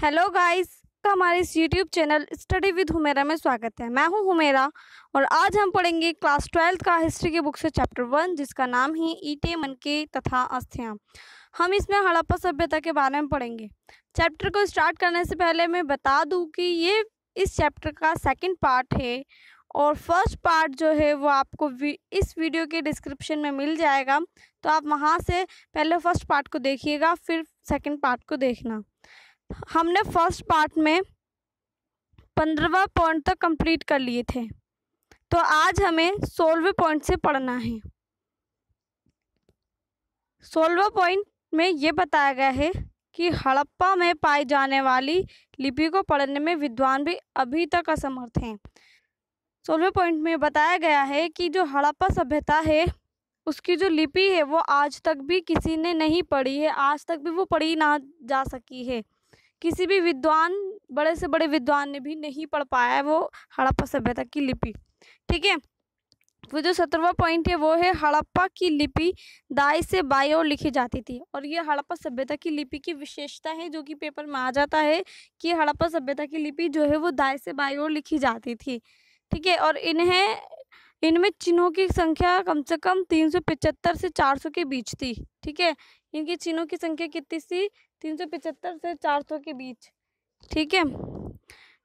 Hello guys, हमारे इस YouTube channel study with Humaira में स्वागत है। मैं हूं हुमेरा और आज हम पढ़ेंगे क्लास 12 का हिस्ट्री की बुक से चैप्टर 1 जिसका नाम है ईंटें मनके तथा अस्थियां। हम इसमें हड़प्पा सभ्यता के बारे में पढ़ेंगे। चैप्टर को स्टार्ट करने से पहले मैं बता दूं कि ये इस चैप्टर का सेकंड पार्ट है और फर्स्ट पार्ट जो है वो आपको इस वीडियो के डिस्क्रिप्शन में मिल जाएगा, तो आप वहाँ से पहले फर्स्ट पार्ट को देखिएगा फिर सेकेंड पार्ट को देखना। हमने फर्स्ट पार्ट में 15वां पॉइंट तक कंप्लीट कर लिए थे, तो आज हमें 16वें पॉइंट से पढ़ना है। 16वां पॉइंट में ये बताया गया है कि हड़प्पा में पाई जाने वाली लिपि को पढ़ने में विद्वान भी अभी तक असमर्थ हैं। 16वें पॉइंट में बताया गया है कि जो हड़प्पा सभ्यता है उसकी जो लिपि है वो आज तक भी किसी ने नहीं पढ़ी है, आज तक भी वो पढ़ी ना जा सकी है। किसी भी विद्वान, बड़े से बड़े विद्वान ने भी नहीं पढ़ पाया है वो हड़प्पा सभ्यता की लिपि। ठीक है, तो जो 17वां पॉइंट है वो है हड़प्पा की लिपि दाई से बाई ओर लिखी जाती थी। और ये हड़प्पा सभ्यता की लिपि की विशेषता है जो कि पेपर में आ जाता है कि हड़प्पा सभ्यता की लिपि जो है वो दाई से बाई ओर लिखी जाती थी। ठीक है, और इनमें चिन्हों की संख्या कम से कम 375 से 400 के बीच थी। ठीक है, इनकी चिन्हों की संख्या कितनी थी? 375 से 400 के बीच। ठीक है,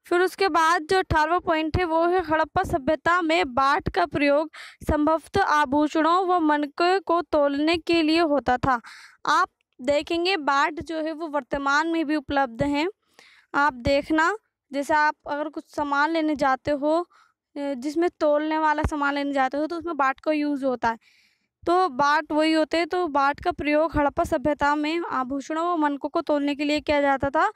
फिर उसके बाद जो 18वां पॉइंट है वो है हड़प्पा सभ्यता में बाट का प्रयोग संभवतः आभूषणों व मनके को तोलने के लिए होता था। आप देखेंगे बाट जो है वो वर्तमान में भी उपलब्ध हैं। आप देखना, जैसे आप अगर कुछ सामान लेने जाते हो जिसमें तोलने वाला सामान लेने जाते हो तो उसमें बाट का यूज़ होता है, तो बाट वही होते हैं। तो बाट का प्रयोग हड़प्पा सभ्यता में आभूषणों व मनकों को तोलने के लिए किया जाता था।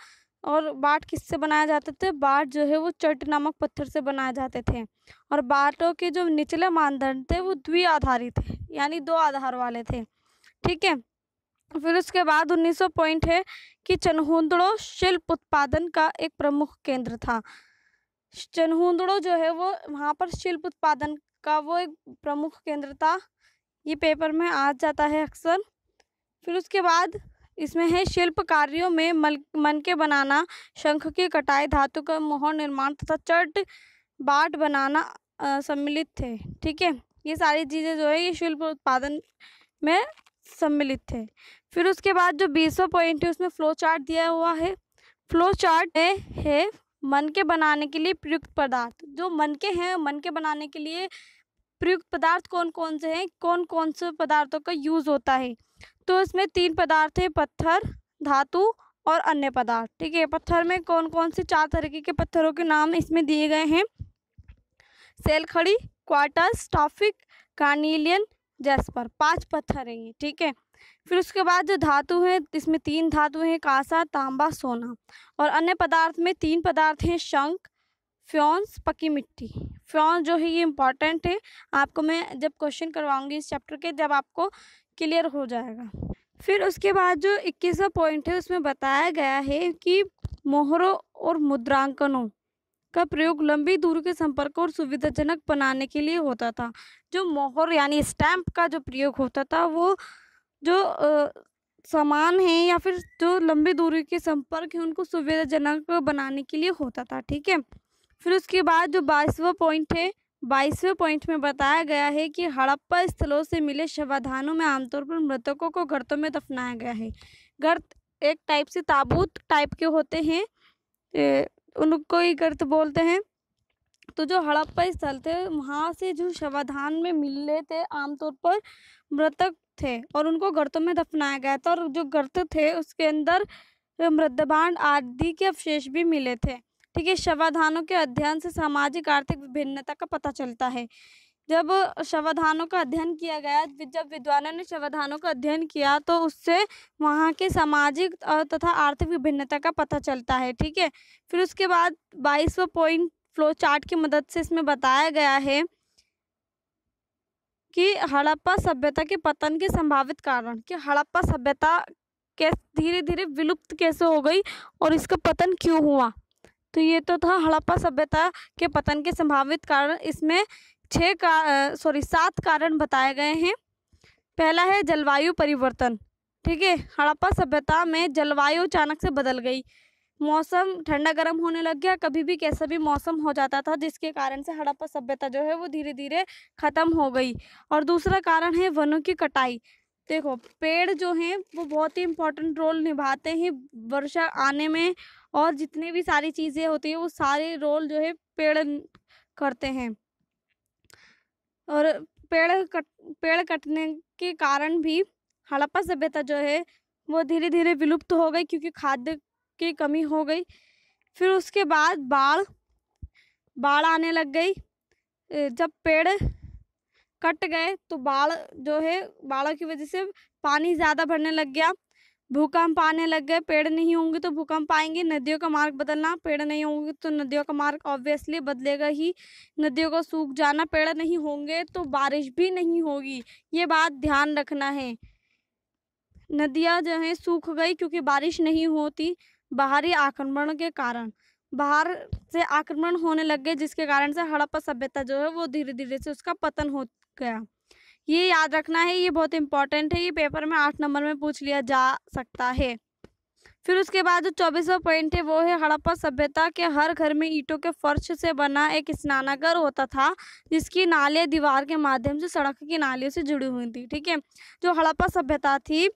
और बाट किससे बनाए जाते थे? बाट जो है वो चट नामक पत्थर से बनाए जाते थे। और बाटों के जो निचले मानदंड थे वो द्विआधारी थे, यानी 2 आधार वाले थे। ठीक है, फिर उसके बाद 1900 पॉइंट है कि चनहुंदड़ो शिल्प उत्पादन का एक प्रमुख केंद्र था। चनहुंदड़ो जो है वो वहाँ पर शिल्प उत्पादन का वो एक प्रमुख केंद्र था। ये पेपर में आ जाता है अक्सर। फिर उसके बाद इसमें है शिल्प कार्यों में मनके बनाना, शंख की कटाई, धातु का मोहर निर्माण तथा चट बाट बनाना सम्मिलित थे। ठीक है, ये सारी चीज़ें जो है ये शिल्प उत्पादन में सम्मिलित थे। फिर उसके बाद जो 20वां पॉइंट है उसमें फ्लो चार्ट दिया हुआ है। फ्लो चार्ट है मनके बनाने के लिए प्रयुक्त पदार्थ। जो मनके हैं, मनके बनाने के लिए प्रयुक्त पदार्थ कौन कौन से हैं, कौन कौन से पदार्थों का यूज़ होता है? तो इसमें 3 पदार्थ हैं, पत्थर, धातु और अन्य पदार्थ। ठीक है, पत्थर में कौन कौन से 4 तरीके के पत्थरों के नाम इसमें दिए गए हैं? सेलखड़ी, क्वार्टज, स्टाफिक, कार्निलियन, जैस्पर। 5 पत्थर हैं ये। ठीक है, फिर उसके बाद जो धातु है इसमें 3 धातु हैं, कांसा, तांबा, सोना। और अन्य पदार्थ में 3 पदार्थ हैं, शंख, फ्योन्स, पकी मिट्टी। फ्योन्स जो है ये इम्पॉर्टेंट है, आपको मैं जब क्वेश्चन करवाऊंगी इस चैप्टर के जब आपको क्लियर हो जाएगा। फिर उसके बाद जो 21वां पॉइंट है उसमें बताया गया है कि मोहरों और मुद्रांकनों का प्रयोग लंबी दूरी के संपर्क और सुविधाजनक बनाने के लिए होता था। जो मोहर यानी स्टैम्प का जो प्रयोग होता था वो जो सामान है या फिर जो लंबी दूरी के संपर्क है उनको सुविधाजनक बनाने के लिए होता था। ठीक है, फिर उसके बाद जो 22वां पॉइंट है, 22वें पॉइंट में बताया गया है कि हड़प्पा स्थलों से मिले शवाधानों में आमतौर पर मृतकों को गर्तों में दफनाया गया है। गर्त एक टाइप से ताबूत टाइप के होते हैं, उनको ही गर्त बोलते हैं। तो जो हड़प्पा स्थल थे वहाँ से जो शवाधान में मिले थे आमतौर पर मृतक थे और उनको गर्तों में दफनाया गया था। और जो गर्त थे उसके अंदर मृदभांड आदि के अवशेष भी मिले थे। ठीक है, शवाधानों के अध्ययन से सामाजिक आर्थिक विभिन्नता का पता चलता है। जब शवाधानों का अध्ययन किया गया, जब विद्वानों ने शवाधानों का अध्ययन किया तो उससे वहाँ के सामाजिक तथा आर्थिक विभिन्नता का पता चलता है। ठीक है, फिर उसके बाद 22वां पॉइंट फ्लो चार्ट की मदद से इसमें बताया गया है कि हड़प्पा सभ्यता के पतन के संभावित कारण, कि हड़प्पा सभ्यता धीरे धीरे विलुप्त कैसे हो गई और इसका पतन क्यों हुआ। तो ये तो था हड़प्पा सभ्यता के पतन के संभावित कारण। इसमें 7 कारण बताए गए हैं। पहला है जलवायु परिवर्तन। ठीक है, हड़प्पा सभ्यता में जलवायु अचानक से बदल गई। मौसम ठंडा गर्म होने लग गया, कभी भी कैसा भी मौसम हो जाता था, जिसके कारण से हड़प्पा सभ्यता जो है वो धीरे धीरे खत्म हो गई। और दूसरा कारण है वनों की कटाई। देखो, पेड़ जो हैं वो बहुत ही इम्पोर्टेंट रोल निभाते हैं वर्षा आने में, और जितनी भी सारी चीज़ें होती हैं वो सारे रोल जो है पेड़ करते हैं। और पेड़ कटने के कारण भी हड़प्पा सभ्यता जो है वो धीरे धीरे विलुप्त हो गई, क्योंकि खाद्य की कमी हो गई। फिर उसके बाद बाढ़ आने लग गई। जब पेड़ कट गए तो बाढ़ की वजह से पानी ज़्यादा भरने लग गया, भूकंप आने लग गए। पेड़ नहीं होंगे तो भूकंप आएंगे। नदियों का मार्ग बदलना, पेड़ नहीं होंगे तो नदियों का मार्ग ऑब्वियसली बदलेगा ही। नदियों को सूख जाना, पेड़ नहीं होंगे तो बारिश भी नहीं होगी, ये बात ध्यान रखना है। नदियाँ जो हैं सूख गई क्योंकि बारिश नहीं होती, बाहरी आक्रमण के कारण बाहर से आक्रमण होने लग गए, जिसके कारण से हड़प्पा सभ्यता जो है वो धीरे धीरे से उसका पतन हो गया। ये याद रखना है, ये बहुत इंपॉर्टेंट है, ये पेपर में 8 नंबर में पूछ लिया जा सकता है। फिर उसके बाद जो 24वां पॉइंट है वो है हड़प्पा सभ्यता के हर घर में ईंटों के फर्श से बना एक स्नानागार होता था, जिसकी नालियाँ दीवार के माध्यम से सड़क की नालियों से जुड़ी हुई थी। ठीक है, जो हड़प्पा सभ्यता थी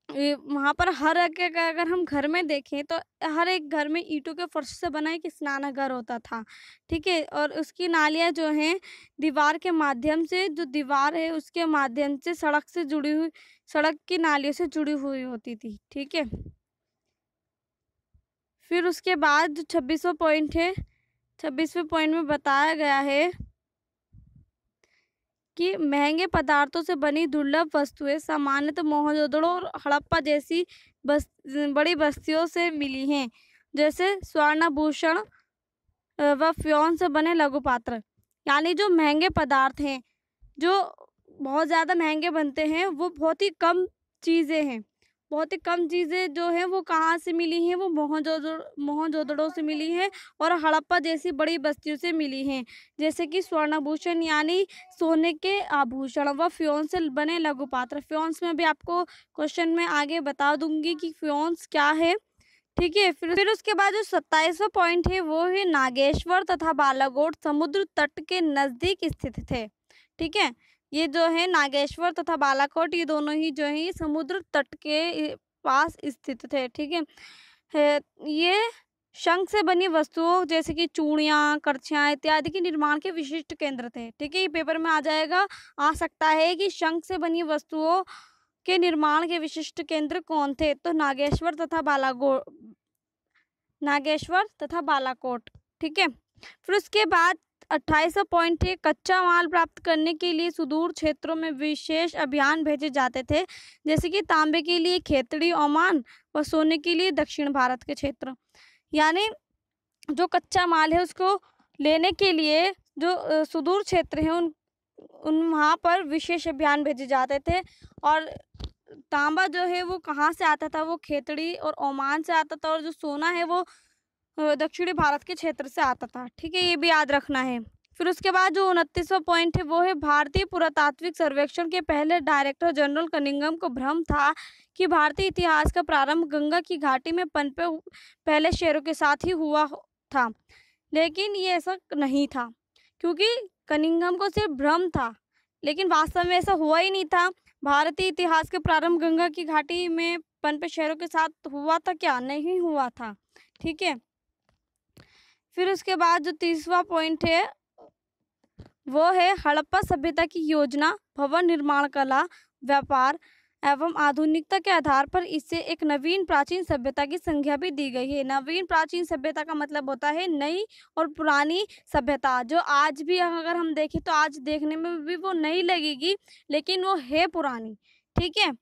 वहाँ पर अगर हम घर में देखें तो हर एक घर में ईंटों के फर्श से बना एक स्नानागार होता था। ठीक है, और उसकी नालियाँ जो हैं दीवार के माध्यम से, जो दीवार है उसके माध्यम से सड़क की नालियों से जुड़ी हुई होती थी। ठीक है, फिर उसके बाद जो 26वां पॉइंट है, 26वें पॉइंट में बताया गया है कि महंगे पदार्थों से बनी दुर्लभ वस्तुएं सामान्यतः मोहनजोदड़ो और हड़प्पा जैसी बड़ी बस्तियों से मिली हैं, जैसे स्वर्णाभूषण व फ्योन से बने लघु पात्र। यानी जो महंगे पदार्थ हैं, जो बहुत ज़्यादा महंगे बनते हैं, वो बहुत ही कम चीज़ें हैं। बहुत ही कम चीज़ें जो हैं वो कहाँ से मिली हैं, वो मोहनजोदड़ो से मिली हैं और हड़प्पा जैसी बड़ी बस्तियों से मिली हैं, जैसे कि स्वर्णाभूषण यानी सोने के आभूषण व फ्योन्स से बने लघु पात्र। फ्योन्स में भी आपको क्वेश्चन में आगे बता दूंगी कि फ्योन्स क्या है। ठीक है, फिर उसके बाद जो 27वां पॉइंट है वो है नागेश्वर तथा बालाकोट समुद्र तट के नज़दीक स्थित थे। ठीक है, ये जो है नागेश्वर तथा बालाकोट, ये दोनों ही जो है समुद्र तट के पास स्थित थे। ठीक है, ये शंख से बनी वस्तुओं जैसे कि चूड़ियाँ, करछियाँ इत्यादि के निर्माण के विशिष्ट केंद्र थे। ठीक है, ये पेपर में आ सकता है कि शंख से बनी वस्तुओं के निर्माण के विशिष्ट केंद्र कौन थे, तो नागेश्वर तथा बालाकोट। ठीक है, फिर उसके बाद 28वां पॉइंट है कच्चा माल प्राप्त करने के लिए सुदूर क्षेत्रों में विशेष अभियान भेजे जाते थे, जैसे कि तांबे के लिए खेतड़ी ओमान व सोने के लिए दक्षिण भारत के क्षेत्र। यानी जो कच्चा माल है उसको लेने के लिए जो सुदूर क्षेत्र है उन वहाँ पर विशेष अभियान भेजे जाते थे। और तांबा जो है वो कहाँ से आता था, वो खेतड़ी और ओमान से आता था, और जो सोना है वो दक्षिणी भारत के क्षेत्र से आता था। ठीक है, ये भी याद रखना है। फिर उसके बाद जो 29वां पॉइंट है वो है भारतीय पुरातात्विक सर्वेक्षण के पहले डायरेक्टर जनरल कनिंघम को भ्रम था कि भारतीय इतिहास का प्रारंभ गंगा की घाटी में पनपे पहले शहरों के साथ ही हुआ था, लेकिन ये ऐसा नहीं था, क्योंकि कनिंघम को सिर्फ भ्रम था, लेकिन वास्तव में ऐसा हुआ ही नहीं था। भारतीय इतिहास के प्रारंभ गंगा की घाटी में पनपे शहरों के साथ हुआ था क्या? नहीं हुआ था। ठीक है, फिर उसके बाद जो 30वां पॉइंट है वो है हड़प्पा सभ्यता की योजना, भवन निर्माण कला, व्यापार एवं आधुनिकता के आधार पर इसे एक नवीन प्राचीन सभ्यता की संज्ञा भी दी गई है। नवीन प्राचीन सभ्यता का मतलब होता है नई और पुरानी सभ्यता, जो आज भी अगर हम देखें तो आज देखने में भी वो नई लगेगी, लेकिन वो है पुरानी। ठीक है,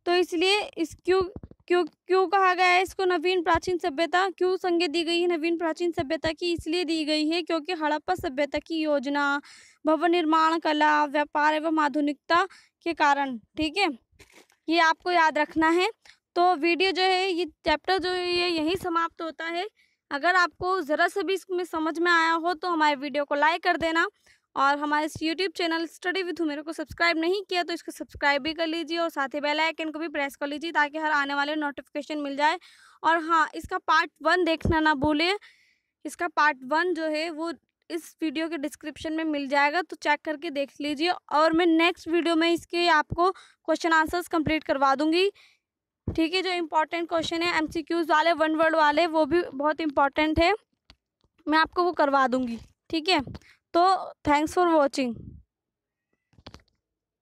तो इसलिए इस क्यों कहा गया है इसको नवीन प्राचीन सभ्यता, क्यों संज्ञा दी गई है नवीन प्राचीन सभ्यता की? इसलिए दी गई है क्योंकि हड़प्पा सभ्यता की योजना, भवन निर्माण कला, व्यापार एवं आधुनिकता के कारण। ठीक है, ये आपको याद रखना है। तो वीडियो जो है, ये चैप्टर जो है ये यहीं समाप्त होता है। अगर आपको ज़रा सा भी इसमें समझ में आया हो तो हमारे वीडियो को लाइक कर देना, और हमारे यूट्यूब चैनल स्टडी विथ मेरे को सब्सक्राइब नहीं किया तो इसको सब्सक्राइब भी कर लीजिए, और साथ ही बेल आइकन को भी प्रेस कर लीजिए ताकि हर आने वाले नोटिफिकेशन मिल जाए और हाँ, इसका पार्ट 1 देखना ना भूलें। इसका पार्ट 1 जो है वो इस वीडियो के डिस्क्रिप्शन में मिल जाएगा, तो चेक करके देख लीजिए। और मैं नेक्स्ट वीडियो में इसके आपको क्वेश्चन आंसर्स कंप्लीट करवा दूंगी। ठीक है, जो इम्पोर्टेंट क्वेश्चन है MCQs वाले, 1 वर्ड वाले, वो भी बहुत इम्पोर्टेंट है, मैं आपको वो करवा दूंगी। ठीक है, तो थैंक्स फॉर वॉचिंग।